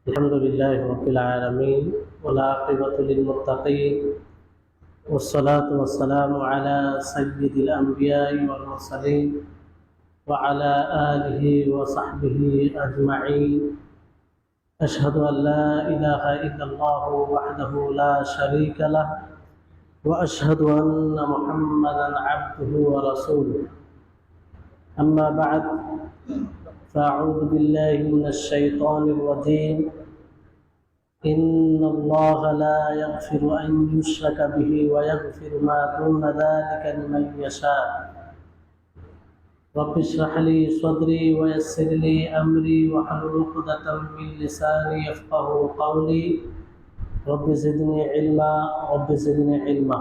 الحمد لله رب العالمين والعاقبة للمتقين والصلاة والسلام على سيد الأنبياء والمرسلين وعلى آله وصحبه أجمعين. أشهد أن لا إله إلا الله وحده لا شريك له وأشهد أن محمدا عبده ورسوله. أما بعد، فأعوذ بالله من الشيطان الرجيم. إن الله لا يغفر أن يشرك به ويغفر ما دون ذلك لمن يشاء. رب اشرح لي صدري ويسر لي أمري واحلل عقدة من لساني يفقهوا قولي. رب زدني علما رب زدني علما.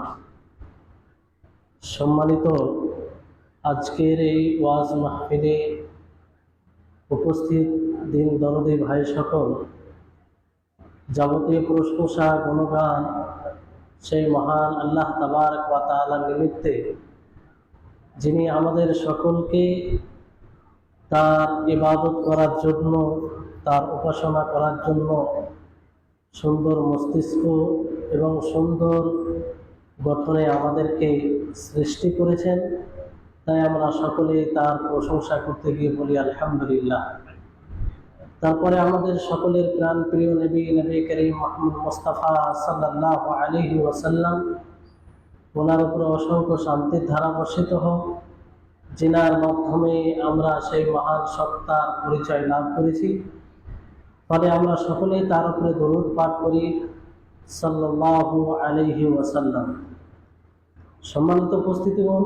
সম্মানিত আজকের এই ওয়াজ মাহফিলে উপস্থিত দিন দরদি ভাই সকল, যাবতীয় প্রশংসা গুণগান সেই মহান আল্লাহ তাবারক ওয়া তাআলার নিমিত্তে, যিনি আমাদের সকলকে তার ইবাদত করার জন্য, তার উপাসনা করার জন্য সুন্দর মস্তিষ্ক এবং সুন্দর গঠনে আমাদেরকে সৃষ্টি করেছেন। তাই আমরা সকলে তার প্রশংসা করতে গিয়ে বলি আলহামদুলিল্লাহ। তারপরে আমাদের সকলের প্রাণ প্রিয় নবী করিম মুহাম্মদ মুস্তাফা সাল্লাল্লাহু আলাইহি ওয়াসাল্লাম, ওনার উপরে অসংখ্য শান্তির ধারা বর্ষিত হোক, যিনার মাধ্যমে আমরা সেই মহান সত্তার পরিচয় লাভ করেছি। ফলে আমরা সকলেই তার উপরে দরুদ পাঠ করি সাল্লাল্লাহু আলাইহি ওয়াসাল্লাম। সম্মানিত উপস্থিতিগণ,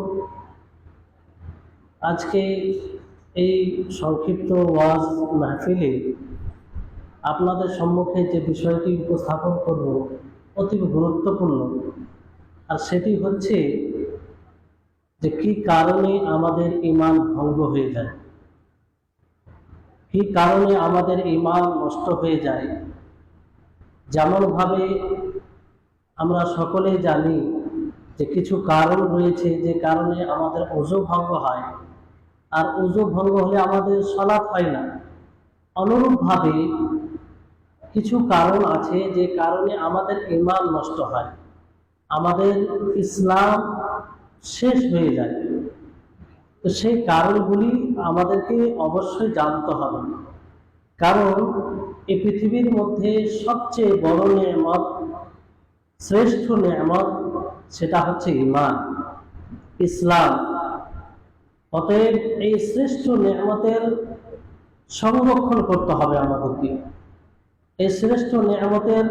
আজকে এই সংক্ষিপ্ত ওয়াজ মাহফিলে আপনাদের সম্মুখে যে বিষয়টি উপস্থাপন করব অতি গুরুত্বপূর্ণ, আর সেটি হচ্ছে যে কি কারণে আমাদের ঈমান ভঙ্গ হয়ে যায়, কি কারণে আমাদের ঈমান নষ্ট হয়ে যায়। যেমনভাবে আমরা সকলেই জানি যে কিছু কারণ রয়েছে যে কারণে আমাদের ওযু ভঙ্গ হয়, আর ওযু ভঙ্গ হলে আমাদের সালাত হয় না। অনুরূপভাবে কিছু কারণ আছে যে কারণে আমাদের ঈমান নষ্ট হয়, আমাদের ইসলাম শেষ হয়ে যায়। তো সেই কারণগুলি আমাদেরকে অবশ্যই জানতে হবে, কারণ এই পৃথিবীর মধ্যে সবচেয়ে বড় নেয়ামত, শ্রেষ্ঠ নেয়ামত, সেটা হচ্ছে ঈমান, ইসলাম। অতএব এই শ্রেষ্ঠ নেয়ামতের সংরক্ষণ করতে হবে আমাদেরকে, এই শ্রেষ্ঠ নেয়ামতের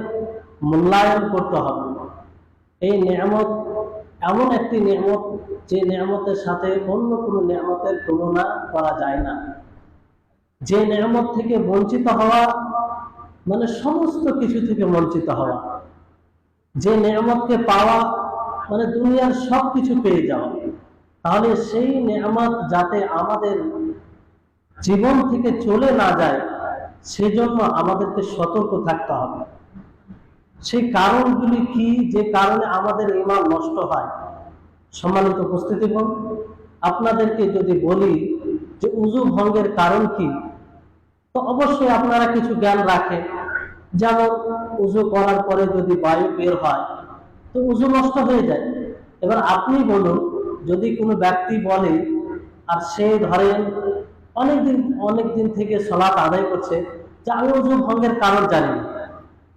মূল্যায়ন করতে হবে। এই নেয়ামত এমন একটি নেয়ামত যে নেয়ামতের সাথে অন্য কোনো নেয়ামতের তুলনা করা যায় না। যে নেয়ামত থেকে বঞ্চিত হওয়া মানে সমস্ত কিছু থেকে বঞ্চিত হওয়া, যে নেয়ামতকে পাওয়া মানে দুনিয়ার সব কিছু পেয়ে যাওয়া। তাহলে সেই নেয়ামত যাতে আমাদের জীবন থেকে চলে না যায়, সেজন্য আমাদেরকে সতর্ক থাকতে হবে। সেই কারণগুলি কি যে কারণে আমাদের ঈমান নষ্ট হয়? সম্মানিত উপস্থিতিগণ, আপনাদেরকে যদি বলি যে ওযু ভঙ্গের কারণ কি, তো অবশ্যই আপনারা কিছু জ্ঞান রাখেন। যেমন ওযু করার পরে যদি বায়ু বের হয় তো ওযু নষ্ট হয়ে যায়। এবার আপনি বলুন, যদি কোনো ব্যক্তি বলে আর সে ধরেন অনেক দিন থেকে সালাত আদায় করছে, যে আমি ওযু ভঙ্গের কারণ জানি না,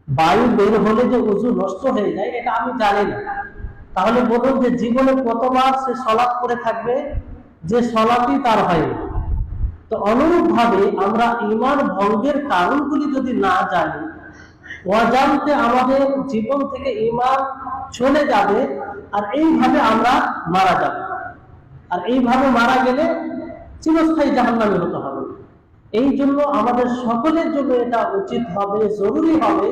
বায়ু বের হলে যে ওযু নষ্ট হয়ে যায় এটা আমি জানি না, তাহলে বলুন যে জীবনে কতবার সে সালাত করে থাকবে যে সালাতই তার হয়। তো অনুরূপভাবে আমরা ঈমান ভঙ্গের কারণগুলি যদি না জানি, অজান্তে আমাদের জীবন থেকে ঈমান চলে যাবে, আর এইভাবে আমরা মারা যাব। আর এইভাবে মারা গেলে চিরস্থায়ী জাহান্নামী হতে হবে। এই জন্য আমাদের সকলের জন্য এটা উচিত হবে, জরুরি হবে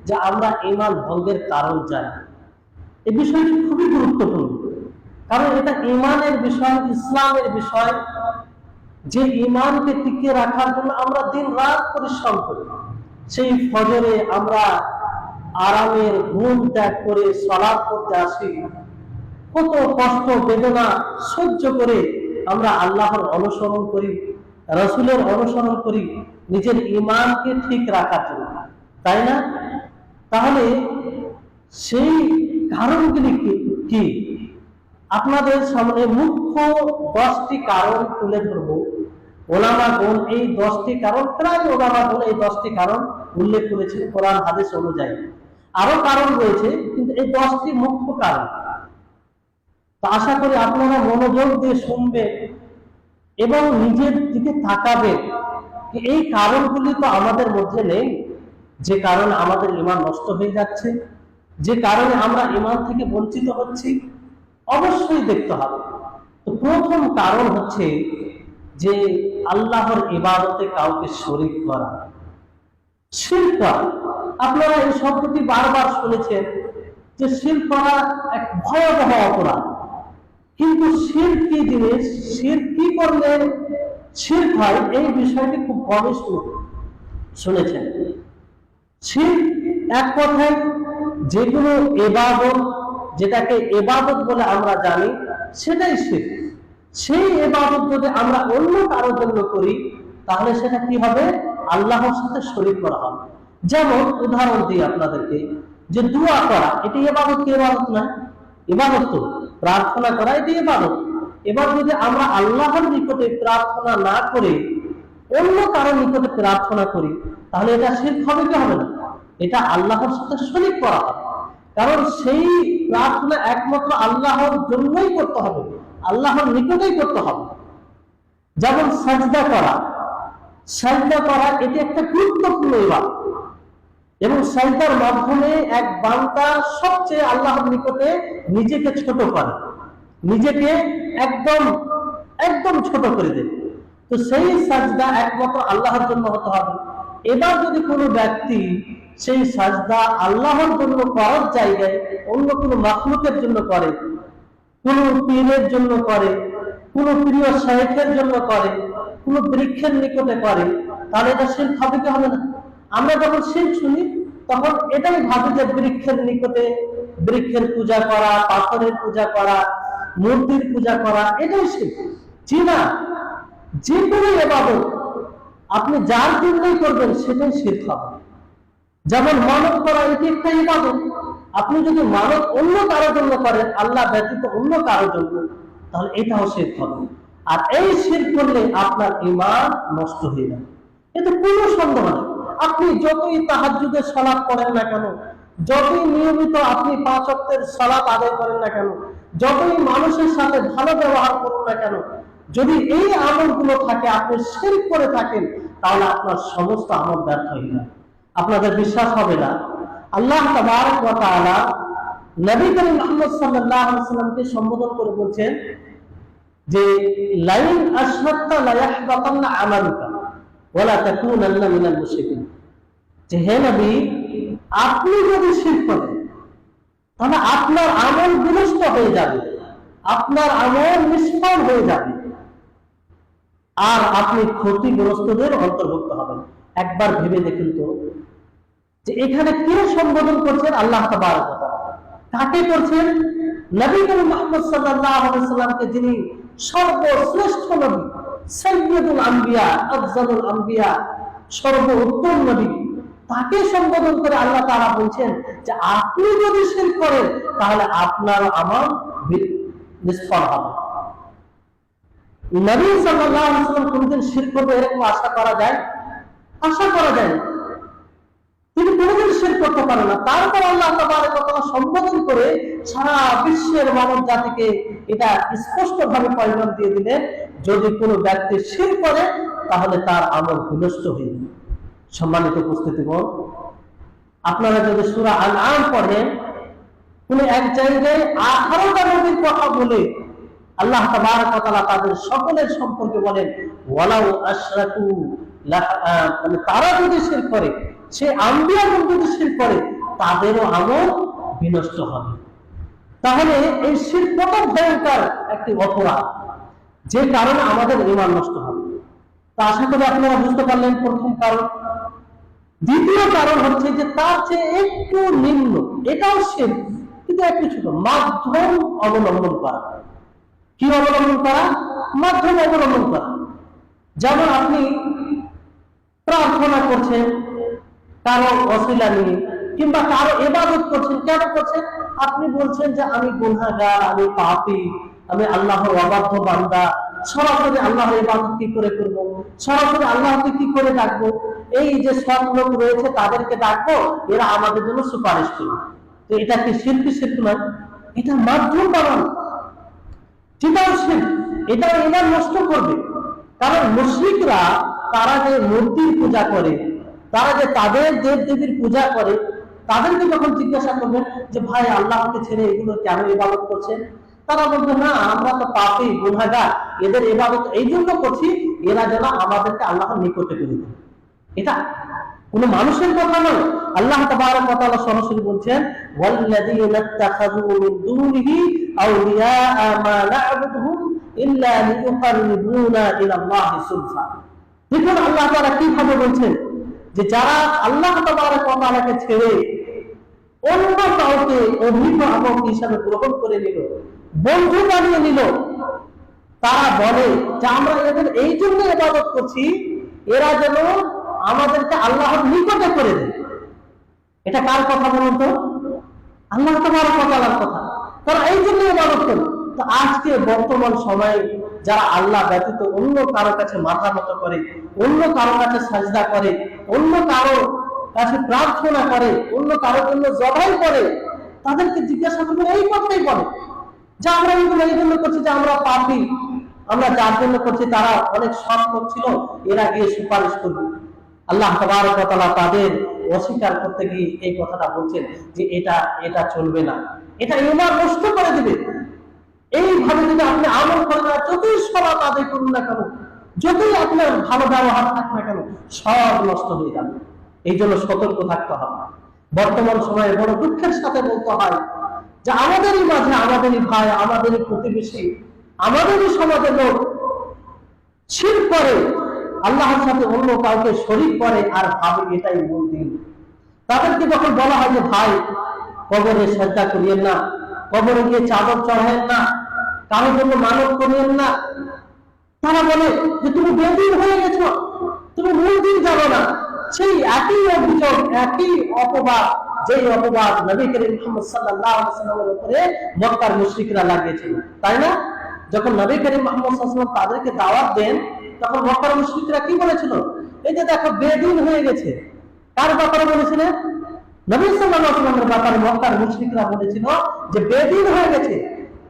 যে আমরা ঈমান ভঙ্গের কারণ জানি। এই বিষয়টি খুবই গুরুত্বপূর্ণ, কারণ এটা ঈমানের বিষয়, ইসলামের বিষয়। যে ঈমানকে টিকিয়ে রাখার জন্য আমরা দিন রাত পরিশ্রম করি, সেই ফজরে আমরা আরামের ঘুম ত্যাগ করে সালাত পড়তে আসি, কত কষ্ট বেদনা সহ্য করে আমরা আল্লাহর অনুসরণ করি, রাসূলের অনুসরণ করি নিজের ঈমানকে ঠিক রাখার জন্য। তাই না? তাহলে সেই কারণগুলি কি? আপনাদের সামনে মুখ্য 10টি কারণ তুলে ধরবো। ওলামাগণ এই 10টি কারণ, প্রায় ওলামাগণ এই 10টি কারণ উল্লেখ করেছেন কোরআন হাদিস অনুযায়ী। আরো কারণ রয়েছে, কিন্তু এই 10টি মুখ্য কারণ। তো আশা করি আপনারা মনোযোগ দিয়ে শুনবেন এবং নিজের দিকে তাকাবেন যে এই কারণগুলি তো আমাদের মধ্যে নেই, যে কারণে আমাদের ঈমান নষ্ট হয়ে যাচ্ছে, যে কারণে আমরা ঈমান থেকে বঞ্চিত হচ্ছি। অবশ্যই দেখতে হবে। তো প্রথম কারণ হচ্ছে যে আল্লাহর ইবাদতে কাউকে শরীক করা, শিরক করা। আপনারা এই শব্দটি বারবার শুনেছেন যে শিরক করা এক ভয়াবহ অপরাধ। কিন্তু শিরক কি জিনিস, শিরক কি করলে শিরক হয়, এই বিষয়টি খুব কমই শুনেছেন। শিরক এক কথায় যেগুলো ইবাদত, যেটাকে ইবাদত বলে আমরা জানি, সেটাই শিরক। সেই ইবাদত যদি আমরা অন্য কারোর জন্য করি, তাহলে সেটা কি হবে? আল্লাহর সাথে শরীক করা হবে। যেমন উদাহরণ দিই আপনাদেরকে, যে দোয়া করা, এটি ইবাদত কি ইবাদত না? ইবাদত তো। প্রার্থনা করা এটি ইবাদত। এবার যদি আমরা আল্লাহর নিকটে প্রার্থনা না করে অন্য কারোর নিকটে প্রার্থনা করি, তাহলে এটা শিরক হবে কি হবে না? এটা আল্লাহর সাথে শরীক করা হবে। কারণ সেই প্রার্থনা একমাত্র আল্লাহর জন্যই করতে হবে, আল্লাহর নিকটেই করতে হবে। যেমন সাজদা করা, সাজদা করা এটি একটা গুরুত্বপূর্ণ ইবাদত, এবং সাজদার মাধ্যমে এক বান্দা সবচেয়ে আল্লাহর নিকটে নিজেকে ছোট করে, নিজেকে একদম একদম ছোট করে দেবে। তো সেই সাজদা একমাত্র আল্লাহর জন্য হতে হবে। এবার যদি কোনো ব্যক্তি সেই সাজদা আল্লাহর জন্য করার জায়গায় অন্য কোনো মাখলুকের জন্য করে, কোনো পীরের জন্য করে, কোনো প্রিয় শাইখের জন্য করে, কোনো বৃক্ষের নিকটে করে, তাহলে এটা শিরক হবে কি হবে না? আমরা যখন শিরক শুনি তখন এটাই ভাবি যে বৃক্ষের নিকটে, বৃক্ষের পূজা করা, পাথরের পূজা করা, মূর্তির পূজা করা, এটাই শিরক। জি না, যে কোনো ইবাদত আপনি যার জন্যই করবেন সেটাই শিরক হবে। যেমন মানত করা, এটি একটা ইবাদত। আপনি যদি মানত অন্য কারোর জন্য করেন, আল্লাহ ব্যতীত অন্য কারোর জন্য, তাহলে এটাও শিরক হবে। আর এই শিরক করলে আপনার ঈমান নষ্ট হয়ে যাবে, এতে কোনো সন্দেহ নেই। আপনি যতই তাহাজ্জুদের সালাত পড়েন না কেন, যতই নিয়মিত আপনি 5 ওয়াক্তের সালাত আদায় করেন না কেন, যতই মানুষের সাথে ভালো ব্যবহার করুন না কেন, যদি এই আমলগুলো থাকে, আপনি শিরক করে থাকেন, তাহলে আপনার সমস্ত আমল ব্যর্থ হয়ে যাবে। আপনাদের বিশ্বাস হবে না, আল্লাহ তাবারক ওয়া তাআলা নবী করিম মুহাম্মদ সাল্লাল্লাহু আলাইহি ওয়াসাল্লামকে সম্বোধন করে বলছেন যে লাইন আশরাকতা লা ইয়াহবাতান্না আমালুকা ওয়া লা তাকুনান্না মিনাল মুশরিকিন। যে হে নবী, আপনি যদি শিরক করেন তাহলে আপনার আমল বিনষ্ট হয়ে যাবে, আপনার আমল নিষ্ফল হয়ে যাবে, আর আপনি ক্ষতিগ্রস্তদের অন্তর্ভুক্ত হবেন। একবার ভেবে দেখুন তো, যে এখানে কে সম্বোধন করছেন? আল্লাহ তাবারক ওয়া তাআলা। কাকে করছেন? নবী করিম মুহাম্মদ সাল্লাল্লাহু আলাইহি ওয়াসাল্লামকে, যিনি সর্বশ্রেষ্ঠ নবী, সাইয়্যিদুল আম্বিয়া, আফজালুল আম্বিয়া, সর্বোত্তম নবী, তাকে সম্বোধন করে আল্লাহ তাআলা বলছেন যে আপনি যদি শিরক করেন তাহলে আপনার আমল নিষ্ফল হবে। নবী সাল্লাল্লাহু আলাইহি ওয়াসাল্লাম কোনদিন শিরক করবে এরকম আশা করা যায়? আশা করা যায় না। তিনি কোনদিন শিরক করতে পারেন না। তারপর আল্লাহ তাবারক ওয়া তাআলা সম্বোধন করে সারা বিশ্বের মানব জাতিকে এটা স্পষ্টভাবে পয়গাম দিয়ে দিলেন, যদি কোনো ব্যক্তি শিরক করে তাহলে তার আমল বিনষ্ট হয়ে যাবে। সম্মানিত উপস্থিতিগণ, আপনারা যদি সূরা আনআম পড়েন, কোন এক জায়গায় 18টা নবীর কথা বলে আল্লাহ তাবারক ওয়া তাআলা তাদের সকলের সম্পর্কে বলেন, ওয়ালাউ আশরাকু, মানে তারা যদি শিরক করে, সে আম্বিয়াগণ যদি শিরক করে, তাদেরও আমল বিনষ্ট হবে। তাহলে এই শিরক কত ভয়ঙ্কর একটি অপরাধ, যে কারণে আমাদের ঈমান নষ্ট হবে। তা আশা করি আপনারা বুঝতে পারলেন প্রথম কারণ। দ্বিতীয় কারণ হচ্ছে যে তার চেয়ে একটু নিম্ন, এটাও শিরক, কিন্তু একটু ছোট, মাধ্যম অবলম্বন করা। কি অবলম্বন করা? মাধ্যম অবলম্বন করা। যেমন আপনি প্রার্থনা করছেন, কারো ওসিলা নিয়ে, কিংবা কারো ইবাদত করছেন। কেন করছেন? আপনি বলছেন যে আমি গুনাহগার, আমি পাপী, আমি আল্লাহর অবাধ্য বান্দা, সরাসরি আল্লাহর ইবাদত কি করে করব, সরাসরি আল্লাহকে কি করে ডাকবো? এই যে সব লোক রয়েছে তাদেরকে ডাকবো, এরা আমাদের জন্য সুপারিশ করবে। তো এটা কি শিরক নয়? এটা মাধ্যম বানানো, সেটাও শিরক, এটা এরা নষ্ট করবে। কারণ মুশরিকরা তারা যে মূর্তির পূজা করে, তারা যে তাদের দেব দেবীর পূজা করে, তাদেরকে যখন জিজ্ঞাসা করবেন যে ভাই আল্লাহকে ছেড়ে এগুলো কেন ইবাদত করছেন, তারা বলবে না আমরা তো পাপী গুনাহগার, এদের ইবাদত এই জন্য করছি এরা যেন আমাদেরকে আল্লাহর নিকটে করে দেয়। এটা কোন মানুষের কথা নয়। আল্লাহ তাবারক ওয়া তাআলা সরাসরি বলছেন ওয়াল্লাযীনা ইত্তাখাযু মিন দুনিহি আউলিয়া মা না'বুদুহুম ইল্লা লিয়ুকাররিবুনা ইলাল্লাহি সুলফা। দেখুন আল্লাহ তাআলা কিভাবে বলছেন যে যারা আল্লাহ তাবারক ওয়া তাআলাকে ছেড়ে অন্য কাউকে অভিভাবক হিসাবে গ্রহণ করে নিল, বন্ধু বানিয়ে নিল, তারা বলে যে আমরা এদের এই জন্য ইবাদত করছি এরা যেন আমাদেরকে আল্লাহর নিকটে করে দেয়। এটা কার কথা বলুন তো? আল্লাহ তাবারক ওয়া তাআলার কথা। তারা এই জন্য ইবাদত করে। তো আজকে বর্তমান সময়ে যারা আল্লাহ ব্যতীত অন্য কারো কাছে মাথা নত করে, অন্য কারো কাছে সাজদা করে, অন্য কারো কাছে প্রার্থনা করে, অন্য কারোর জন্য জবাই করে, তাদেরকে জিজ্ঞাসা করবে এই কথাই বলে যে আমরা এগুলো এই জন্য করছি যে আমরা পাপী, আমরা যার জন্য করছি তারা অনেক সৎ লোক ছিল, এরা গিয়ে সুপারিশ করবে। আল্লাহ তাবারক ওয়া তাআলা তাদের অস্বীকার করতে গিয়ে এই কথাটা বলছেন যে এটা চলবে না, এটা ঈমান নষ্ট করে দিবে। এইভাবে যদি আপনি আমল করেন না, যতই সালাত আদায় করুন না কেন, যতই আপনার ভালো ব্যবহার থাক না কেন, সব নষ্ট হয়ে যাবে। এই জন্য সতর্ক থাকতে হবে। বর্তমান সময়ে বড় দুঃখের সাথে বলতে হয় যে আমাদেরই মাঝে, আমাদেরই ভাই, আমাদেরই প্রতিবেশী, আমাদেরই সমাজের লোক শিরক করে, আল্লাহর সাথে অন্য কাউকে শরীক করে আর ভাবে এটাই মূল দিন। তাদেরকে যখন বলা হয় যে ভাই কবরে সাজদা করিয়েন না, কবরে গিয়ে চাদর চড়ায়েন না, কারোর জন্য মানত করিয়েন না, তারা বলে যে তুমি বেদিন হয়ে গেছো, তুমি মূল দিন জানো না। সেই একই অভিযোগ, একই অপবাদ, যেই অপবাদ নবী করিম মুহাম্মদ সাল্লাল্লাহু আলাইহি ওয়াসাল্লামের উপরে মক্কার মুশরিকরা লাগিয়েছিল, তাই না? যখন নবী করিম মুহাম্মদ সাল্লাল্লাহু আলাইহি ওয়াসাল্লাম তাদেরকে দাওয়াত দেন, তখন মক্কার মুশরিকরা কি বলেছিল? এই যে দেখো বেদিন হয়ে গেছে। কার ব্যাপারে বলেছিলেন? নবী সাল্লাল্লাহু আলাইহি ওয়াসাল্লামের ব্যাপারে মক্কার মুশরিকরা বলেছিল যে বেদিন হয়ে গেছে।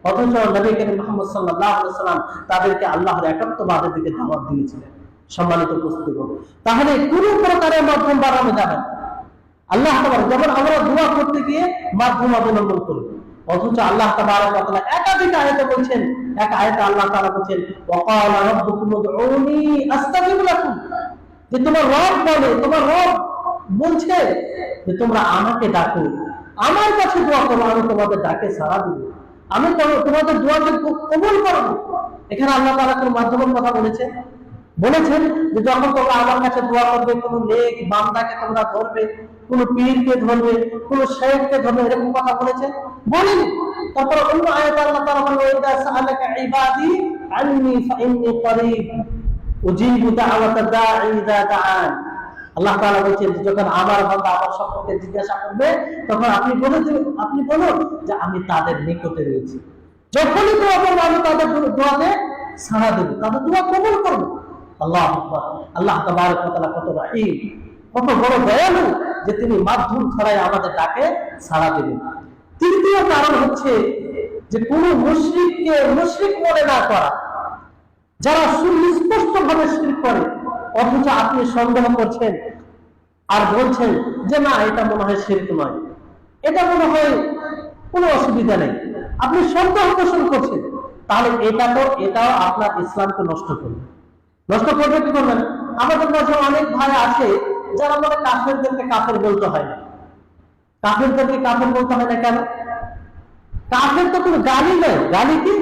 অথচ নবী করিম মুহাম্মদ সাল্লাল্লাহু আলাইহি ওয়াসাল্লাম তাদেরকে আল্লাহর একাত্মবাদের দিকে দাওয়াত দিয়েছিলেন। সম্মানিত উপস্থিতিগণ, তাহলে কোন প্রকারের মাধ্যম বাড়ানো যাবে না। আল্লাহ তাবারক, যেমন আমরা দোয়া করতে গিয়ে মাধ্যম অবলম্বন করি, অথচ আল্লাহ তাবারক ওয়া তাআলা একাধিক আয়াতে বলছেন, এক আয়াতে আল্লাহ তাআলা বলছেন ওয়াকালা রাব্বুকুম উদউনি আস্তাজিব লাকুম, যে তোমার রব বলে, তোমার রব বলছে যে তোমরা আমাকে ডাকো, আমার কাছে দোয়া করো, আমি তোমাদের ডাকে সাড়া দেব, আমি তোমাদের দোয়াকে কবুল করব। এখানে আল্লাহ তাআলা কোন মাধ্যমের কথা বলেছেন যে যখন তোমরা আমার কাছে দোয়া করবে, কোন নেক বান্দাকে তোমরা ধরবে, কোন পীরকে ধরবে, কোন শেখকে ধরবে, এরকম কথা বলেছেন? বলেন। তারপর অন্য আয়াতে আল্লাহ তাআলা বলেন ওয়াইদা সাআলাকা ইবাদি আন্নী ফাইন্নী করিব উজিবু দাওয়াতা দাঈ ইযা দাআন। আল্লাহ তাআলা বলেন যখন আমার বান্দা আমার সম্পর্কে জিজ্ঞাসা করবে, তখন আপনি বলুন যে আমি তাদের নিকটে রয়েছি। যখনই দোয়া করবে আমি তাদের দোয়াতে সাড়া দেব, তাদের দোয়া কবুল করব। আল্লাহু আকবার। আল্লাহ তাবারক ওয়া তাআলা কত রহিম, কত বড় দয়ালু যে তিনি মাধ্যম ছাড়াই আমাদের ডাকে সাড়া দেবেন। তৃতীয় কারণ হচ্ছে যে কোন মুশরিককে মুশরিক মনে না করা। যারা সুস্পষ্ট ভাবে শিরক করে, অথচ আপনি সন্দেহ করছেন আর বলছেন যে না এটা মনে হয় শিরক নয়, এটা মনে হয় কোনো অসুবিধা নেই, আপনি সন্দেহ পোষণ করছেন, তাহলে এটাও আপনার ইসলামকে নষ্ট করবে। কি করবেন? আমাদের মাঝে অনেক ভাই আছে যারা বলে কাফেরদেরকে কাফের বলতে হয় না। কাফেরদেরকে কাফের বলতে হয় না কেন? কাফের তো কোনো গালি নয়। গালি কি?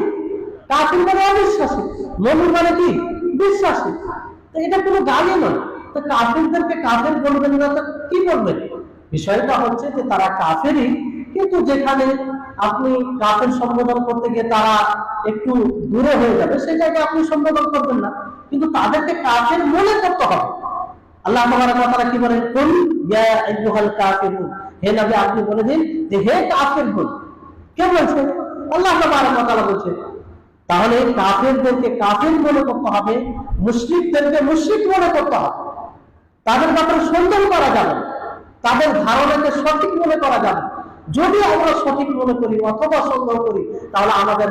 কাফের মানে অবিশ্বাসী, মুমিন মানে কি? বিশ্বাসী। তো এটা কোনো গালি নয়। তো কাফেরদেরকে কাফের বলবেন না তো কি করবেন? বিষয়টা হচ্ছে যে তারা কাফেরই, কিন্তু যেখানে আপনি কাফের সম্বোধন করতে গিয়ে তারা একটু দূরে হয়ে যাবে, সেই জায়গায় আপনি সম্বোধন করবেন না, কিন্তু তাদেরকে কাফের মনে করতে হবে। আল্লাহ তাবারক ওয়া তাআলা কি বলেন, কুল ইয়া আইয়ুহাল কাফিরুন, হে নবী আপনি বলে দিন যে হে কাফিরগণ। কে বলছে? আল্লাহ তাবারক ওয়া তাআলা বলছে। তাহলে কাফিরদেরকে কাফির মনে করতে হবে, মুশরিকদেরকে মুশরিক মনে করতে হবে। তাদের ব্যাপারে সন্দেহ করা যাবে, তাদের ধারণাকে সঠিক মনে করা যাবে। যদি আমরা সঠিক মনে করি অথবা সন্দেহ করি, তাহলে আমাদের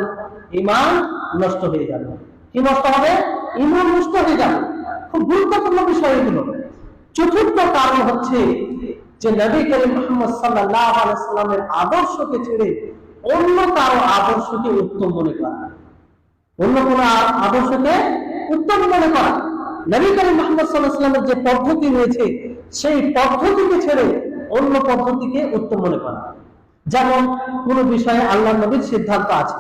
ঈমান নষ্ট হয়ে যাবে। কি নষ্ট হবে? ঈমান নষ্ট হয়ে যাবে। খুব গুরুত্বপূর্ণ বিষয় এগুলো। চতুর্থ কারণ হচ্ছে যে নবী করিম মুহাম্মদ সাল্লাল্লাহু আলাইহি সাল্লামের আদর্শকে ছেড়ে অন্য কারো আদর্শকে উত্তম মনে করা, অন্য কোন আদর্শকে উত্তম মনে করা। নবী করিম মুহাম্মদ সাল্লাল্লাহু আলাইহি সাল্লামের যে পদ্ধতি রয়েছে সেই পদ্ধতিকে ছেড়ে অন্য পদ্ধতিকে উত্তম মনে করা। যেমন কোন বিষয়ে আল্লাহ নবীর সিদ্ধান্ত আছে,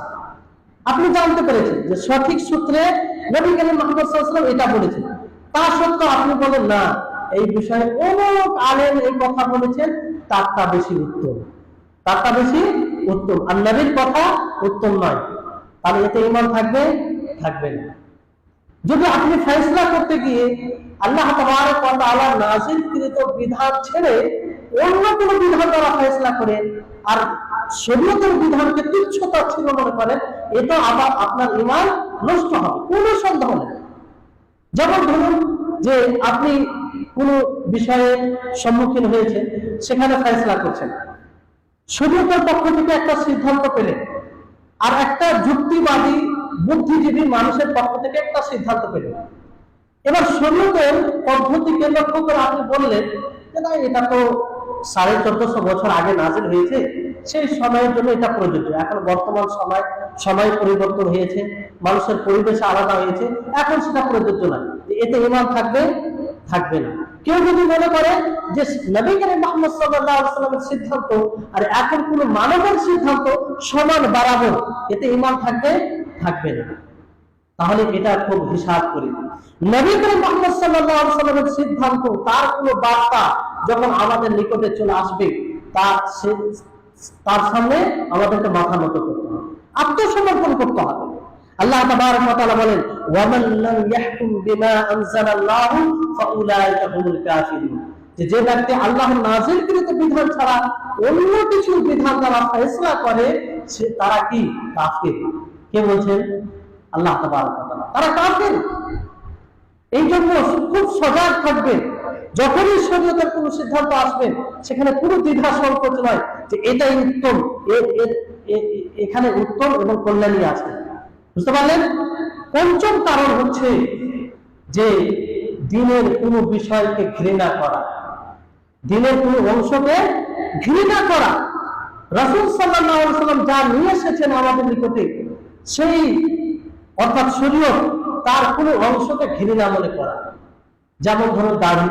আপনি জানতে পেরেছেন যে সঠিক সূত্রে নবী করিম মুহাম্মদ সাল্লাল্লাহু আলাইহি সাল্লাম এটা বলেছেন, তা সত্ত্বেও আপনি বলেন না এই বিষয়ে অনেক আলেম এই কথা বলেছেন, তারটা বেশি উত্তম, তারটা বেশি উত্তম, আর নবীর কথা উত্তম নয়, তাহলে এতে ঈমান থাকবে? থাকবে না। যদি আপনি ফয়সালা করতে গিয়ে আল্লাহ তাবারক ওয়া তাআলা নাযিলকৃত বিধান ছেড়ে অন্য কোন বিধান দ্বারা ফয়সালা করেন আর শরীয়তের বিধানকে তুচ্ছতা ছিল মনে করেন, এটা আবার আপনার ঈমান নষ্ট হবে, কোনো সন্দেহ নেই। যেমন ধরুন যে আপনি কোন বিষয়ে সম্মুখীন হয়েছে, সেখানে ফয়সালা করছেন, শরীয়তের পক্ষ থেকে একটা সিদ্ধান্ত পেলেন, আর একটা যুক্তিবাদী বুদ্ধিজীবী মানুষের পক্ষ থেকে একটা সিদ্ধান্ত পেলেন। এবার শরীয়তের পদ্ধতিকে লক্ষ্য করে আপনি বললেন যে না, এটা তো 1450 বছর আগে নাজিল হয়েছে, সেই সময়ের জন্য এটা প্রযোজ্য। এখন বর্তমান সময় পরিবর্তন হয়েছে, মানুষের পরিবেশ আলাদা হয়েছে, এখন সেটা প্রযোজ্য নয়, এতে ঈমান থাকবে? থাকবে না। কেউ যদি মনে করে যে নবী করিম মুহাম্মদ সাল্লাল্লাহু আলাইহি ওয়াসাল্লামের সিদ্ধান্ত আর এখন কোন মানবের সিদ্ধান্ত সমান বরাবর, এতে ঈমান থাকবে? থাকবে না। তাহলে এটা খুব হিসাব করি, নবী করিম মুহাম্মদ সাল্লাল্লাহু আলাইহি ওয়াসাল্লামের সিদ্ধান্ত, তার কোনো বার্তা যখন আমাদের নিকটে চলে আসবে, তার সামনে আমাদেরকে মাথা নত করতে হবে, আত্মসমর্পণ করতে হবে। আল্লাহ তাবারক ওয়া তাআলা বলেন, ওয়া মান লাম ইয়াহকুম বিমা আনজালাল্লাহু ফাউলাইকা হুমুল কাফিরুন, যে ব্যক্তি আল্লাহর নাযিলকৃত বিধান ছাড়া অন্য কিছু বিধান দ্বারা ফয়সালা করে, তারা কি? কাফির। কে বলছেন? আল্লাহ তাবারক ওয়া তাআলা, তারা কাফির। এই জন্য খুব সজাগ থাকবেন, যখনই শরীয়তের কোন সিদ্ধান্ত আসবে সেখানে কোনো দ্বিধা সংকোচ নয় যে এটাই উত্তম, এখানে উত্তম এবং কল্যাণী আছে। বুঝতে পারলেন? পঞ্চম কারণ হচ্ছে যে দ্বীনের কোনো বিষয়কে ঘৃণা করা, দ্বীনের কোনো অংশকে ঘৃণা করা। রাসূল সাল্লাল্লাহু আলাইহি ওয়াসাল্লাম যা নিয়ে এসেছেন আমাদের নিকটে, সেই অর্থাৎ শরীয়ত, তার কোনো অংশকে ঘৃণা মনে করা। যেমন ধরুন দাড়ি,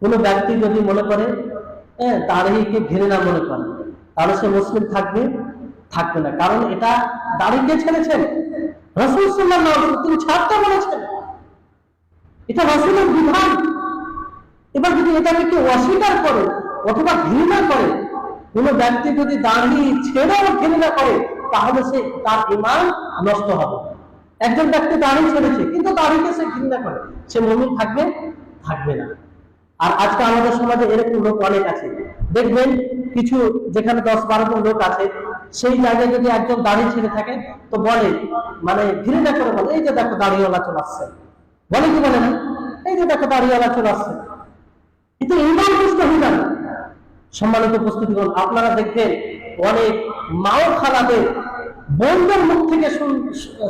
কোনো ব্যক্তি যদি মনে করে দাড়িকে ঘৃণা মনে করে, তাহলে সে মুসলিম থাকবে? থাকবে না। কারণ এটা দাড়িকে ছেড়েছেন রাসূল সাল্লাল্লাহু আলাইহি ওয়াসাল্লাম, তিনি ছাড়তে বলেছেন, এটা রাসূলের বিধান। এবার যদি এটাকে কেউ অস্বীকার করে অথবা ঘৃণা করে, কোন ব্যক্তি যদি দাড়ি ছেড়েও ঘৃণা করে, তাহলে সে তার ঈমান নষ্ট হবে। একজন ব্যক্তি দাড়ি ছেড়েছে কিন্তু দাড়িকে সে ঘৃণা করে, সে মুমিন থাকবে? থাকবে না। আর আজকে আমাদের সমাজে এরকম লোক অনেক আছে, দেখবেন কিছু যেখানে 10-12 জন লোক আছে, সেই জায়গায় যদি একজন দাড়ি ছেড়ে থাকে তো বলে, মানে ঘৃণা করে বলে, এই যে দেখো দাড়িওয়ালা চলে আসছে, বলে কি বলে না? এই যে দেখো দাড়িওয়ালা চলে আসছে। কিন্তু ঈমান নষ্ট হয়ে যাবে। সম্মানিত উপস্থিতিগণ, আপনারা দেখবেন অনেক মাও খালাদের বোনদের মুখ থেকে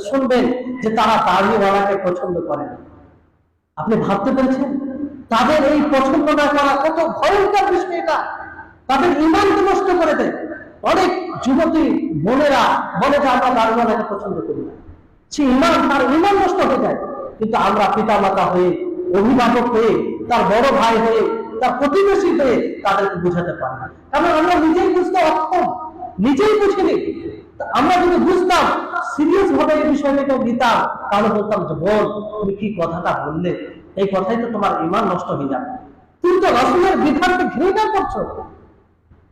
শুনবেন যে তারা দাড়িওয়ালাকে পছন্দ করে না। আপনি ভাবতে পেরেছেন তাদের এই পছন্দ না করা কত ভয়ঙ্কর বিষয়? এটা তাদের ঈমানকে নষ্ট করে দেয়। অনেক যুবতী বোনেরা বলে যে আমরা দাড়িওয়ালাকে পছন্দ করি না, সে ঈমান, তার ঈমান নষ্ট হয়ে যায়। কিন্তু আমরা পিতা মাতা হয়ে, অভিভাবক হয়ে, তার বড় ভাই হয়ে, তার প্রতিবেশী হয়ে তাদেরকে বোঝাতে পারি না, কারণ আমরা নিজেই বুঝতে অক্ষম, নিজেই বুঝিনি। আমরা যদি বুঝতাম, সিরিয়াস ভাবে এই বিষয়টাকে নিতাম, তাহলে বলতাম যে বোন, তুমি কি কথাটা বললে, এই কথাই তো তোমার ঈমান নষ্ট হয়ে যাবে। তুমি তো রাসূলের বিধানকে ঘৃণা করছো,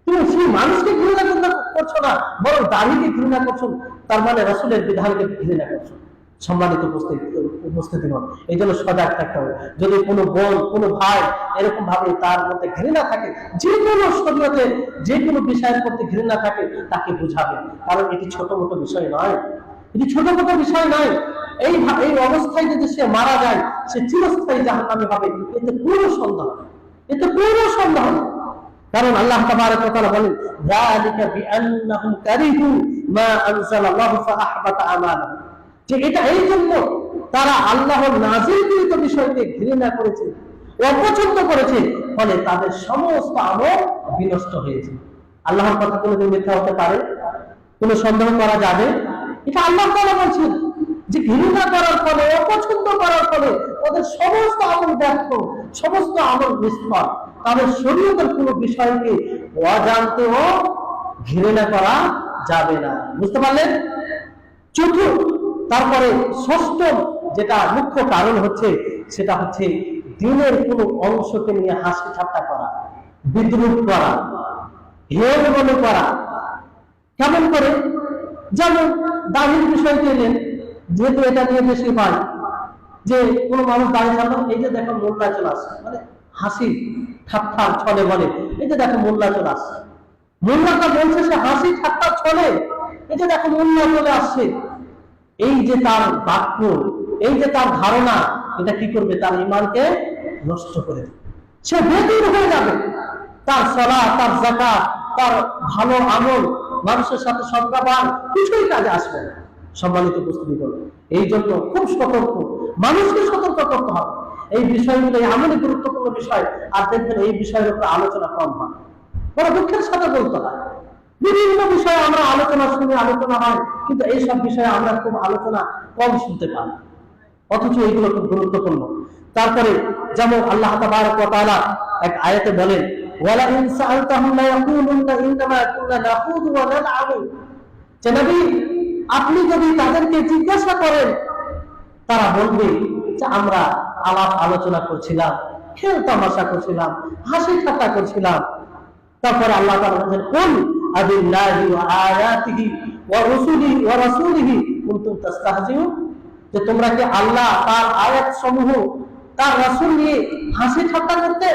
তুমি সেই মানুষকে ঘৃণা করছো না, বরং দাড়িকে ঘৃণা করছো, তার মানে রাসূলের বিধানকে ঘৃণা করছো। সম্মানিত উপস্থিতি হন। এই জন্য সজাগ থাকতে হবে। যদি কোনো বোন কোনো ভাই এরকম ভাবে তার মধ্যে ঘৃণা থাকে, যে কোনো শরীয়তে যে কোনো বিষয়ের প্রতি ঘৃণা থাকে, তাকে বুঝাবে। কারণ এটি ছোট মোটো বিষয় নয়, এটি ছোট মোটো বিষয় নয়। এই অবস্থায় যদি সে মারা যায়, সে চিরস্থায়ী জাহান্নামী হবে, এতে কোনো সন্দেহ নেই, এতে কোনো সন্দেহ নেই। কারণ আল্লাহ তাবারক ওয়া তাআলা বলেন, যালিকা বিআন্নাহুম কারিহু মা আনজালাল্লাহু ফাআহবাতা আমালাহুম, যে এটা এই জন্য তারা আল্লাহর নাযিলকৃত বিষয়কে ঘৃণা করেছে, অপছন্দ করেছে, ফলে তাদের সমস্ত আমল বিনষ্ট হয়েছে। আল্লাহর কথা কোনোদিন মিথ্যা হতে পারে? কোনো সন্দেহ করা যাবে? এটা আল্লাহ তাআলা বলছেন যে ঘৃণা করার ফলে, অপছন্দ করার ফলে ওদের সমস্ত আমল ব্যর্থ, সমস্ত আমল নিষ্ফল। তাদের শরীয়তের কোনো বিষয়কে অজান্তেও ঘৃণা করা যাবে না। বুঝতে পারলেন? তারপরে ষষ্ঠ যেটা মুখ্য কারণ হচ্ছে, সেটা হচ্ছে দিনের কোনো অংশকে নিয়ে হাসি ঠাট্টা করা, বিদ্রুপ করা, হেয় মনে করা। কেমন করে? যেমন দাড়ির বিষয়কে এলেন, যেহেতু এটা নিয়ে বেশি হয়, যে কোনো মানুষ দাঁড়িয়ে থাকলো, এই যে দেখো মোল্লা চলে আসছে, মানে হাসি ঠাট্টার ছলে বলে, এই যে দেখো মোল্লা চলে আসছে। মোল্লাটা বলছে সে হাসি ঠাট্টার ছলে, এই যে দেখো মোল্লা চলে আসছে। এই যে তার বাক্য, এই যে তার ধারণা, এটা কি করবে? তার ঈমানকে নষ্ট করে দেবে। সে বেদীন হয়ে যাবে। তার সালাত, তার যাকাত, তার ভালো আমল, মানুষের সাথে সদ্ব্যবহার কিছুই কাজে আসবে না। সম্মানিত উপস্থিতি করবে, এই জন্য খুব সতর্ক, মানুষকে সতর্ক করতে হবে। এই বিষয়গুলো এমনই গুরুত্বপূর্ণ বিষয়, আর দেখবেন এই বিষয়ের উপর আলোচনা কম হয়, বড় দুঃখের সাথে বলতে হয়। বিভিন্ন বিষয়ে আমরা আলোচনা শুনি, আলোচনা হয়, কিন্তু এইসব বিষয়ে আমরা খুব আলোচনা কম শুনতে পাই, অথচ এইগুলো খুব গুরুত্বপূর্ণ। তারপরে যেমন আল্লাহ তাবারক ওয়া তাআলা এক আয়াতে বলেন, ওয়ালা ইন সাআলতাহুম লা ইয়াকুলুন্না ইন্নামা কুননা নাখুযু ওয়া নালআবু, যে নবী আপনি যদি তাদেরকে জিজ্ঞাসা করেন, তারা বলবে যে আমরা আলাপ আলোচনা করছিলাম, খেল তামাশা করছিলাম, হাসি ঠাট্টা করছিলাম। তারপরে আল্লাহ তাআলা বলেন, কুল আবিল্লাহি ওয়া আয়াতিহি ওয়া রাসূলিহি কুনতুম তাস্তাহজিউন, যে তোমরা কি আল্লাহ, তার আয়াত সমূহ, তার রাসূল নিয়ে হাসি ঠাট্টা করতে,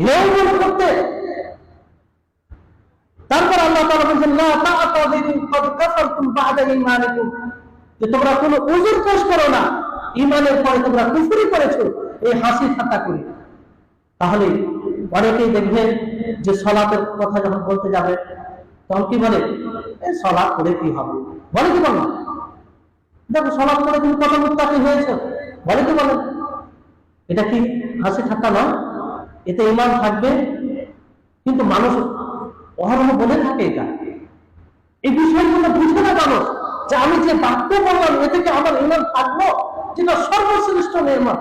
হেয় মনে করতে? তারপর আল্লাহ তাআলা বলেন, লা তা'তাযিরু ক্বাদ কাফারতুম বা'দা ঈমানিকুম, যে তোমরা কোনো উযর পেশ করো না, ঈমানের পরে তোমরা কুফরি করেছো এই হাসি ঠাট্টা করে। তাহলে অনেকেই দেখবেন যে সালাতের কথা যখন বলতে যাবে, তখন কি বলে? এই সালাত করে কি হবে? বলে কি বল না? দেখো সালাত করে তুমি কত মুত্তাকি হয়েছে, বলে কি বলে? এটা কি হাসি ঠাট্টা নয়? এতে ঈমান থাকবে। কিন্তু মানুষ অহরহ বলে থাকে এটা, এই বিষয়গুলো বুঝে না মানুষ, যে আমি যে বাক্য বললাম এ থেকে আমার ঈমান থাকলো, যেটা সর্বশ্রেষ্ঠ নিয়ামত,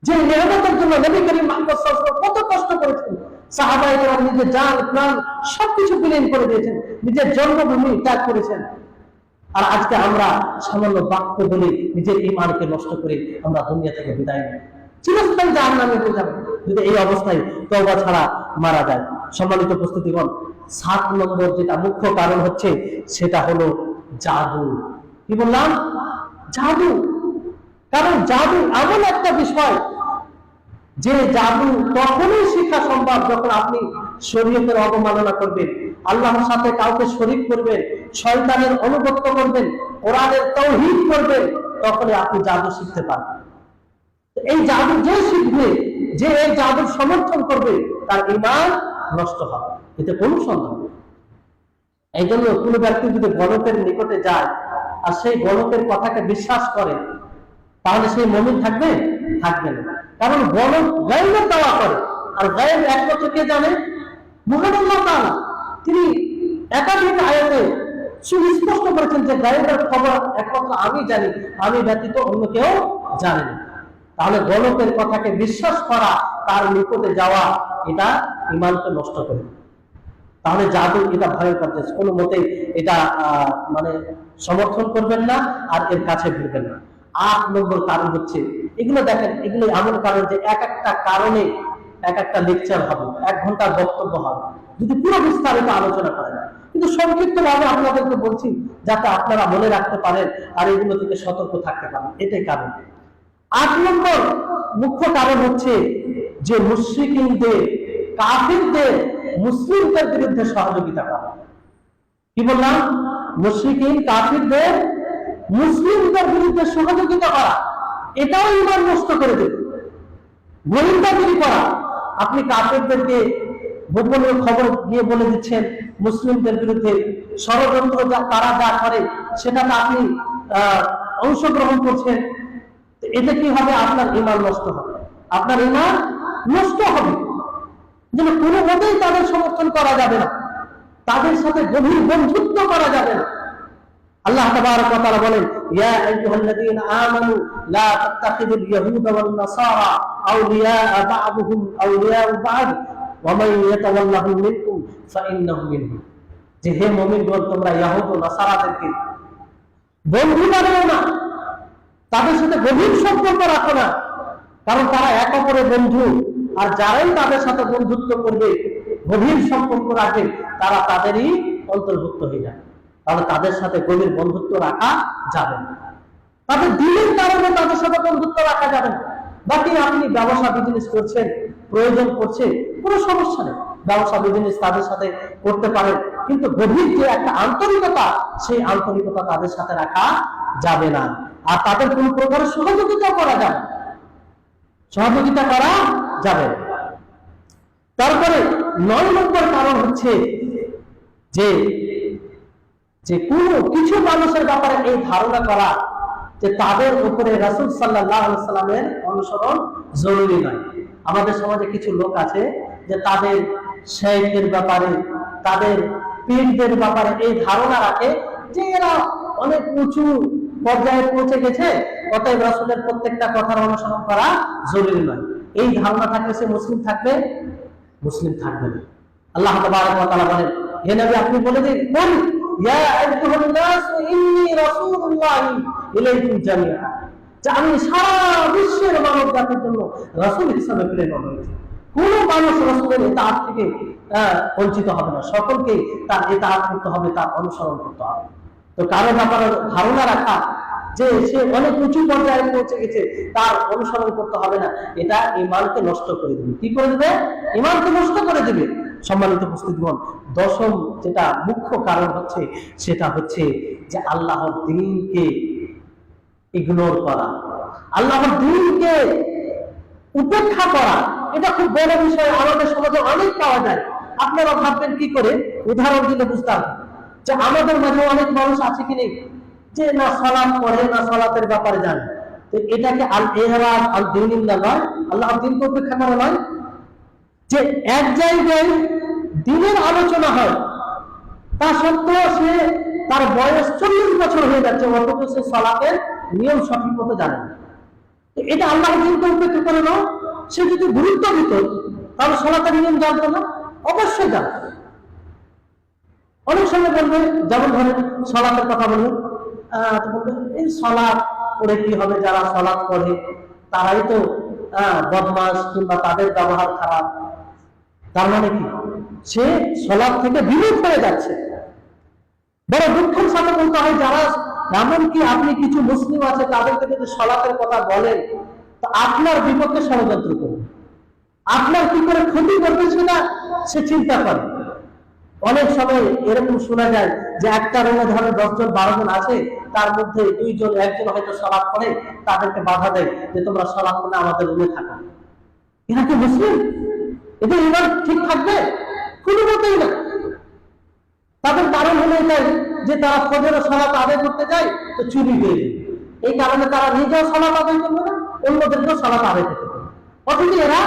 যে নিয়ামতের জন্য নবী করিম মুহাম্মদ সাল্লাল্লাহু আলাইহি ওয়াসাল্লাম কত কষ্ট করেছেন। সাহাবায়ে কেরাম নিজের জান প্রাণ সবকিছু বিলীন করে দিয়েছেন, নিজের জন্মভূমি ত্যাগ করেছেন। আর আজকে আমরা সামান্য বাক্য বলে নিজের ঈমানকে নষ্ট করে আমরা দুনিয়া থেকে বিদায় নিই, চিরস্থায়ী জাহান্নামে হয়ে যাবে যদি এই অবস্থায় তওবা ছাড়া মারা যায়। সম্মানিত উপস্থিতিগণ, 7 নম্বর যেটা মুখ্য কারণ হচ্ছে, সেটা হলো জাদু। কি বললাম? জাদু। কারণ জাদু এমন একটা বিষয়, যে জাদু তখনই শেখা সম্ভব যখন আপনি শরীয়তের অবমাননা করবেন, আল্লাহর সাথে কাউকে শরীক করবেন, শয়তানের অনুগত্য করবেন, কোরআনের তাওহীদ করবেন, তখনই আপনি জাদু শিখতে পারবেন। এই জাদু যে শিখবে, যে এই জাদুর সমর্থন করবে, তার ঈমান নষ্ট হবে, এতে কোনো সন্দেহ নেই। এই জন্য কোনো ব্যক্তি যদি গণকের নিকটে যায় আর সেই গণকের কথাকে বিশ্বাস করে, তাহলে সেই মুমিন থাকবে? থাকবে না। কারণ গণক গায়বের দাওয়া করে, আর গায়ব একমাত্র কে জানে? মহান আল্লাহ তাআলা। তিনি একাধিক আয়াতে সুস্পষ্ট করেছেন যে গায়বের খবর একমাত্র আমি জানি, আমি ব্যতীত অন্য কেউ জানে না। তাহলে গণকের কথাকে বিশ্বাস করা, তার নিকটে যাওয়া, এটা ঈমানকে নষ্ট করে। তাহলে জাদু এটা ভয়ঙ্কর, কোনো মতেই এটা মানে সমর্থন করবেন না, আর এর কাছে ভিড়বেন না। 8 নম্বর কারণ হচ্ছে, এগুলো দেখেন, এগুলো এমন কারণ যে এক একটা কারণে এক একটা লেকচার হবে, 1 ঘন্টার বক্তব্য হবে, যদি পুরো বিস্তারিত আলোচনা করেন। কিন্তু সংক্ষিপ্ত ভাবে আপনাদেরকে বলছি যাতে আপনারা মনে রাখতে পারেন আর এগুলো থেকে সতর্ক থাকতে পারেন, এটাই কারণ। 8 নম্বর মুখ্য কারণ হচ্ছে যে মুশরিকদের, কাফিরদের মুসলিমদের বিরুদ্ধে সহযোগিতা করা। কি বললাম? মুশরিকিন কাফিরদের মুসলিমদের বিরুদ্ধে সহযোগিতা করা, এটাও ঈমান নষ্ট করে দেবে। গোয়েন্দাগিরি করা, আপনি কাফিরদেরকে গোপনীয় খবর গিয়ে বলে দিচ্ছেন মুসলিমদের বিরুদ্ধে, ষড়যন্ত্র তারা যা করে সেটাতে আপনি অংশগ্রহণ করছেন। এতে কি হবে? আপনার ঈমান নষ্ট হবে, আপনার ঈমান নষ্ট হবে। যেন কোনোভাবেই তাদের সমর্থন করা যাবে না, তাদের সাথে গভীর বন্ধুত্ব করা যাবে না। আল্লাহ তাবারক ওয়া তাআলা বলেন, ইয়া আইয়ুহাল্লাযীনা আমানু লা তাত্তাখিযুল ইয়াহুদা ওয়ান নাসারা আউলিয়া বা'দুহুম আউলিয়া বা'দ ওয়া মান ইয়াতাওয়াল্লাহুম মিনকুম ফাইন্নাহু মিনহুম। যে হে মুমিনগণ, তোমরা ইহুদ ও নাসারাদেরকে বন্ধু বানাও না, তাদের সাথে গভীর সম্পর্ক রাখো না, কারণ তারা এক অপরের বন্ধু। আর যারাই তাদের সাথে বন্ধুত্ব করবে, গভীর সম্পর্ক রাখবে, তারা তাদেরই অন্তর্ভুক্ত হয়ে যাবে। তাহলে তাদের সাথে গভীর বন্ধুত্ব রাখা যাবে না, তাদের দিনের কারণে তাদের সাথে বন্ধুত্ব রাখা যাবে না। বাকি আপনি ব্যবসা বিজনেস করছেন, প্রয়োজন করছে, কোনো সমস্যা নেই, ব্যবসা বিজনেস তাদের সাথে করতে পারেন, কিন্তু গভীর যে একটা আন্তরিকতা, সেই আন্তরিকতা তাদের সাথে রাখা যাবে না। আর তাদের কোন প্রকারের সহযোগিতা করা যাবে, সহযোগিতা করা যাবে। তারপরে 9 নম্বর কারণ হচ্ছে যে কোনো কিছু মানুষের ব্যাপারে এই ধারণা করা যে তাদের উপরে রাসূল সাল্লাল্লাহু আলাইহি সাল্লামের অনুসরণ জরুরি নয়। আমাদের সমাজে কিছু লোক আছে যে তাদের শেখের ব্যাপারে, তাদের পীরদের ব্যাপারে এই ধারণা রাখে যে এরা অনেক উঁচু পর্যায়ে পৌঁছে গেছে, অতএব রাসূলের প্রত্যেকটা কথার অনুসরণ করা জরুরি নয়। এই ধারণা থাকলে সে মুসলিম থাকবে? মুসলিম থাকবে না। আল্লাহ তাবারক ওয়া তাআলা বলেন, হে নবী আপনি বলে দিন, কুল ইয়া আইয়ুহান নাস ইন্নী রাসূলুল্লাহি ইলাইকুম জামিআ, যে আমি সারা বিশ্বের মানব জাতির জন্য রাসূল হিসেবে প্রেরণ হয়েছি। কোন মানুষ রাসূলের ইতাআত থেকে বঞ্চিত হবে না, সকলকে তার ইতাআত করতে হবে, তার অনুসরণ করতে হবে। তো কারো ব্যাপারে ধারণা রাখা যে সে অনেক উঁচু পর্যায়ে পৌঁছে গেছে, তার অনুসরণ করতে হবে না, এটা ঈমানকে নষ্ট করে দিবে। কি করে দিবে? ঈমানকে নষ্ট করে দিবে। সম্মানিত উপস্থিতিগণ, 10ম যেটা মুখ্য কারণ হচ্ছে সেটা হচ্ছে যে আল্লাহর দ্বীনকে ইগনোর করা, আল্লাহর দ্বীনকে উপেক্ষা করা। এটা খুব বড় বিষয়, আমাদের সমাজে অনেক পাওয়া যায়। আপনারা ভাববেন কি করে? উদাহরণ দিলে বুঝতে পারবেন যে আমাদের মাঝে অনেক মানুষ আছে কি নেই যে না সালাত পড়ে, না সালাতের ব্যাপারে জানে। তো এটাকে আল ইহরাজ আল দীনিল্লাহ নয়, আল্লাহর দ্বীনকে উপেক্ষা করা নয়। যে এক জায়গায় দ্বীনের আলোচনা হয়, তা সত্ত্বেও সে তার বয়স 40 বছর হয়ে যাচ্ছে, অথচ সে সালাতের নিয়ম সঠিক মতো জানে না। এটা আল্লাহর দ্বীনকে উপেক্ষা করে না। সে যদি গুরুত্ব দিত তাহলে সালাতের নিয়ম জানতো না? অবশ্যই জানতো। অনেক সময় বলবে, যেমন ধরেন সালাতের কথা বলবেন, এই সালাত পড়ে কি হবে? যারা সালাত পড়ে তারাই তো বদমাশ কিংবা তাদের ব্যবহার খারাপ। তার মানে কি? সে সালাত থেকে বিমুখ হয়ে যাচ্ছে। বড় দুঃখের সাথে বলতে হয়, যারা এমনকি আপনি কিছু মুসলিম আছে তাদেরকে যদি সালাতের কথা বলেন তো আপনার বিপক্ষে ষড়যন্ত্র করবে, আপনার কি করে ক্ষতি করবে সেটা সে চিন্তা করে। অনেক সময় এরকম শোনা যায় যে একটা রুমে ধরেন 10 জন 12 জন আছে, তার মধ্যে 2 জন 1 জন হয়তো সালাত পড়ে, তাদেরকে বাধা দেয় যে তোমরা সালাত পড়ে আমাদের রুমে থাকো। এরা কি মুসলিম? এদের ঈমান ঠিক থাকবে? কোনো মতেই না। তাদের কারণ হলো এটাই যে তারা ফজরের সালাত আদায় করতে যায় তো চুরি হয়ে যায়। এই কারণে তারা নিজেও সালাত আদায় করবে না, অন্যদেরকেও সালাত আদায় করতে পারে। অথচ এরা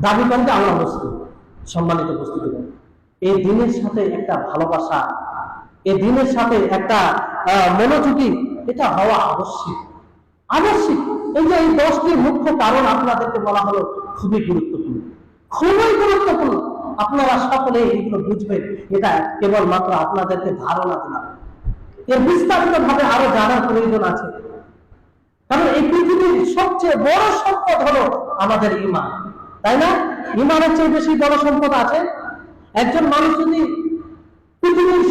দাবি করে যে আমরা মুসলিম। সম্মানিত উপস্থিতি, এই দিনের সাথে একটা ভালোবাসা, এই দিনের সাথে একটা মনোযোগী, এটা হওয়া আবশ্যক। আবশ্যক। এই যে এই 10টি মুখ্য কারণ আপনাদেরকে বলা হলো, খুবই গুরুত্বপূর্ণ, খুবই গুরুত্বপূর্ণ। আপনারা সকলে এগুলো বুঝবেন, এটা কেবলমাত্র আপনাদেরকে ধারণা দিলাম। এর বিস্তারিত ভাবে আরো জানার প্রয়োজন আছে, কারণ এই পৃথিবীর সবচেয়ে বড় সম্পদ হলো আমাদের ঈমান। তাই না? ইমানের চেয়ে বেশি বড় সম্পদ আছে? একজন মানুষ যদি পৃথিবীর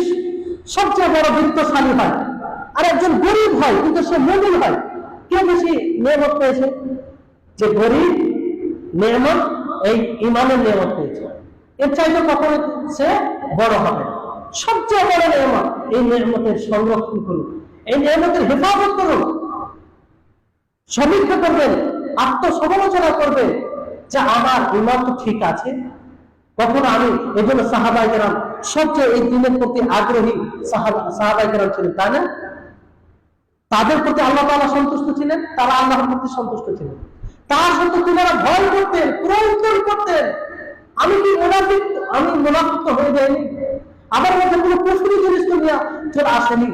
সবচেয়ে বড় বিত্তশালী হয় আর একজন গরিব হয় কিন্তু সে মুমিন হয়, কে বেশি নিয়ামত পেয়েছে? যে গরিব নিয়ামত, এই ইমানের নিয়ামত পেয়েছে, এর চাইতে কখনো সে বড় হবে না। সবচেয়ে বড় নিয়ামত, এই নিয়ামতের সংরক্ষণ করুন, এই নিয়ামতের হেফাজত করুন, সমীক্ষা করবেন, আত্মসমালোচনা করবেন যে আমার ইমান তো ঠিক আছে। কখনো আমি এজন্য সাহাবায়ে কেরাম সবচেয়ে এই দিনের প্রতি আগ্রহী সাহাবায়ে কেরাম ছিলেন, তাই না? তাদের প্রতি আল্লাহ তাআলা সন্তুষ্ট ছিলেন, তারা আল্লাহর প্রতি সন্তুষ্ট ছিলেন। তার সাথে তিনারা ভয় করতেন, প্রয়োজন করতেন আমি কি মুনাফিক, আমি মুনাফিক তো হয়ে যাইনি, আমার মধ্যে কোনো কুফরি জিনিস তো চলে আসেনি।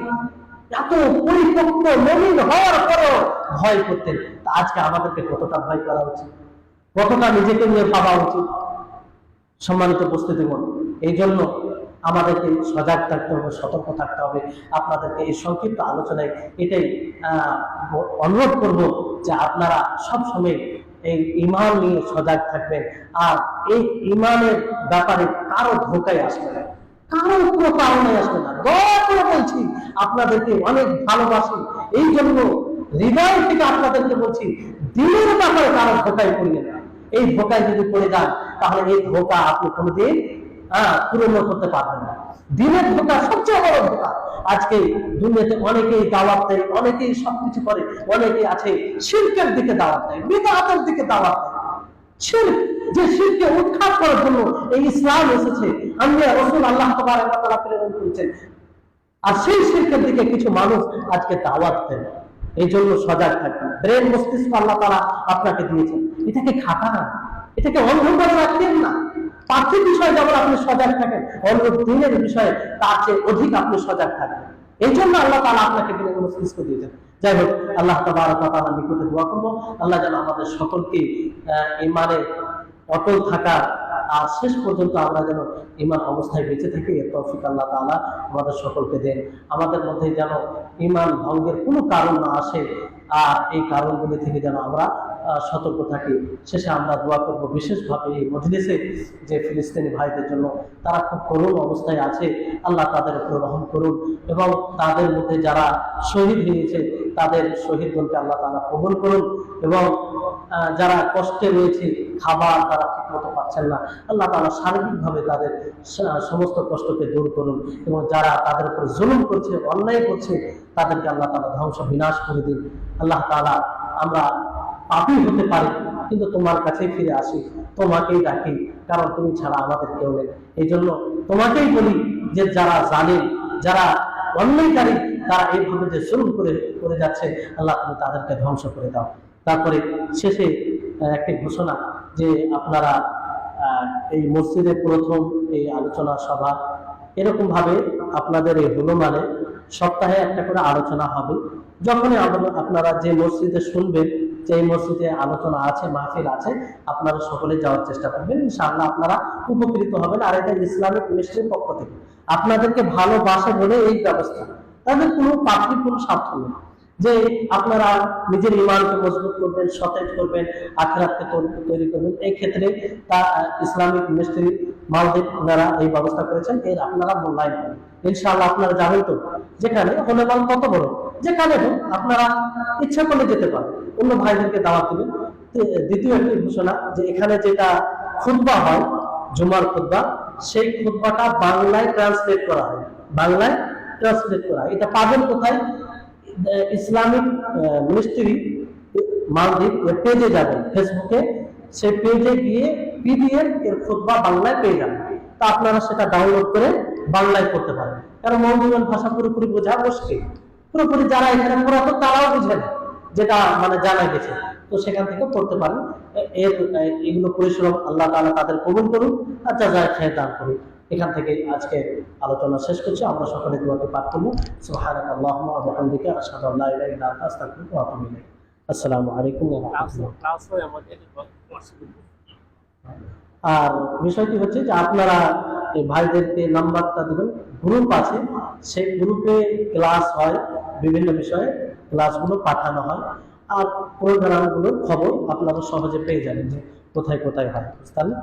এত পরিপক্ক মুমিন হওয়ার পরও ভয় করতেন। তা আজকে আমাদেরকে কতটা ভয় করা উচিত, কতটা নিজেকে নিয়ে ভাবা উচিত? সম্মানিত উপস্থিতিগণ, এই জন্য আমাদেরকে সজাগ থাকতে হবে, সতর্ক থাকতে হবে। আপনাদেরকে এই সংক্ষিপ্ত আলোচনায় এটাই অনুরোধ করব যে আপনারা সবসময় এই ইমান নিয়ে সজাগ থাকবেন, আর এই ইমানের ব্যাপারে কারো ধোকায় আসবে না, কারো কোনো কারণে আসবে না। দয়া করে বলছি, আপনাদেরকে অনেক ভালোবাসি, এই জন্য হৃদয় থেকে আপনাদেরকে বলছি, দিনের ব্যাপারে কারো ধোকায় পড়িয়ে না। এই ধোকায় যদি পড়ে যান তাহলে এই ধোকা আপনি কোনোদিন পূরণ করতে পারবেন না। দিনের ধোকা সবচেয়ে বড় ধোকা। আজকে দুনিয়াতে অনেকেই দাওয়াত দেয়, অনেকেই সবকিছু করে, অনেকেই আছে শিরকের দিকে দাওয়াত দেয়, বিদআতের দিকে দাওয়াত দেয়। শিরক, যে শিরকে উৎখাত করার জন্য এই ইসলাম এসেছে, আম্বিয়া রাসূল আল্লাহ তাবারক ওয়া তাআলা প্রেরণ করেছেন, আর সেই শিরকের দিকে কিছু মানুষ আজকে দাওয়াত দেয়। এই জন্য সজাগ থাকবেন। ব্রেন মস্তিষ্ক আল্লাহ তাআলা আপনাকে দিয়েছেন, এটাকে খাটান, এটাকে অন্ধকারে রাখবেন না। পার্থিব বিষয়ে যেমন আপনি সজাগ থাকেন, অন্য দিনের বিষয়ে তার চেয়ে অধিক আপনি সজাগ থাকবেন। এই জন্য আল্লাহ তাআলা আপনাকে ব্রেন মস্তিষ্ক দিয়েছেন। যাই হোক, আল্লাহ তাবারক ওয়া তাআলার নিকটে দোয়া করব, আল্লাহ যেন আমাদের সকলকে ঈমানে অটল থাকা আর শেষ পর্যন্ত আমরা যেন ঈমান অবস্থায় বেঁচে থাকি, এর তৌফিক আল্লাহ তাআলা আমাদের সকলকে দেন। আমাদের মধ্যে যেন ঈমান ভঙ্গের কোনো কারণ না আসে, আর এই কারণগুলি থেকে যেন আমরা সতর্ক থাকি। শেষে আমরা দোয়া করব বিশেষভাবে এই মজলিসে যে ফিলিস্তিনি ভাইদের জন্য, তারা খুব করুণ অবস্থায় আছে, আল্লাহ তাদের উপর রহম করুন, এবং তাদের মধ্যে যারা শহীদ হয়েছে তাদের শহীদগণকে আল্লাহ তাআলা কবুল করুন, এবং যারা কষ্টে রয়েছে, খাবার তারা ঠিক মতো পাচ্ছেন না, আল্লাহ তাআলা সার্বিকভাবে তাদের সমস্ত কষ্টকে দূর করুন, এবং যারা তাদের উপর জুলুম করছে, অন্যায় করছে, তাদেরকে আল্লাহ তাআলা ধ্বংস বিনাশ করে দিন। আল্লাহ তাআলা, আমরা পাপী হতে পারি কিন্তু তোমার কাছেই ফিরে আসি, তোমাকেই ডাকি, কারণ তুমি ছাড়া আমাদের কেউ নেই। এই জন্য তোমাকেই বলি যে যারা জালিম, যারা অন্যায়কারী, তারা এইভাবে যে জুলুম করে যাচ্ছে, আল্লাহ তুমি তাদেরকে ধ্বংস করে দাও। তারপরে শেষে একটি ঘোষণা, যে আপনারা এই মসজিদের প্রথম এই আলোচনা সভা, এরকম ভাবে আপনাদের এই হলো মানে সপ্তাহে একটা করে আলোচনা হবে। যখনই আপনারা যে মসজিদে শুনবেন যে এই মসজিদে আলোচনা আছে, মাহফিল আছে, আপনারা সকলে যাওয়ার চেষ্টা করবেন, ইনশাআল্লাহ আপনারা উপকৃত হবেন। আর এটা ইসলামিক মিনিস্ট্রির পক্ষ থেকে আপনাদেরকে ভালোবাসে বলে এই ব্যবস্থা, তাদের কোনো পার্টির কোনো স্বার্থ নেই। যে আপনারা নিজের ঈমানকে মজবুত করবেন, সতেজ করবেন, আখিরাতকে তৈরি করবেন, এই ক্ষেত্রে তা ইসলামিক মিনিস্ট্রি মালদ্বীপ ওনারা এই ব্যবস্থা করেছেন, এর আপনারা মূল্যায়ন করেন। ইনশাআল্লাহ আপনারা যাবেন তো, যেখানে হলে বল কত বড়, যেখানে হোক আপনারা ইচ্ছা করলে যেতে পারেন, অন্য ভাইদেরকে দাওয়াত দেবেন। দ্বিতীয় একটি ঘোষণা, যে এখানে যেটা খুতবা হয়, জুমার খুতবা, সেই খুতবাটা বাংলায় ট্রান্সলেট করা হয়, বাংলায় ট্রান্সলেট করা হয়। এটা পাবেন কোথায়? ইসলামিক মিনিস্ট্রি মালদ্বীপ পেজে যাবেন, ফেসবুকে, সেই পেজে গিয়ে পিডিএফ এর খুতবা বাংলায় পেয়ে যাবেন। তা আপনারা সেটা ডাউনলোড করে বাংলায় করতে পারেন, কারণ মৌলুমান ভাষা পুরোপুরি বোঝা মুশকিল, পুরোপুরি যারা এখানে পুরাতন তারাও বুঝেন, যেটা মানে জানা গেছে, তো সেখান থেকে পড়তে পারেন। এগুলো পরিশ্রম আল্লাহ তাআলা তাদের কবুল করুন আর জাযায়ে খায়র দান করুন। এখান থেকে আজকে আলোচনা শেষ করছি। আমরা সকলে দোয়াটি পাঠ করব। সুবহানাকাল্লাহুম্মা ওয়া বিহামদিকা, আশহাদু আল্লা ইলাহা ইল্লা আনতা, আস্তাগফিরুকা ওয়া আতুবু ইলাইক। আসসালামু আলাইকুম ওয়া রাহমাতুল্লাহ। আর বিষয়টি হচ্ছে যে আপনারা এই ভাইদেরকে নাম্বারটা দিবেন, গ্রুপ আছে, সেই গ্রুপে ক্লাস হয়, বিভিন্ন বিষয়ে ক্লাসগুলো পাঠানো হয়, আর প্রোগ্রামগুলোর খবর আপনারা সহজে পেয়ে যাবেন, যে কোথায় কোথায় হয় বুঝতে পারলে?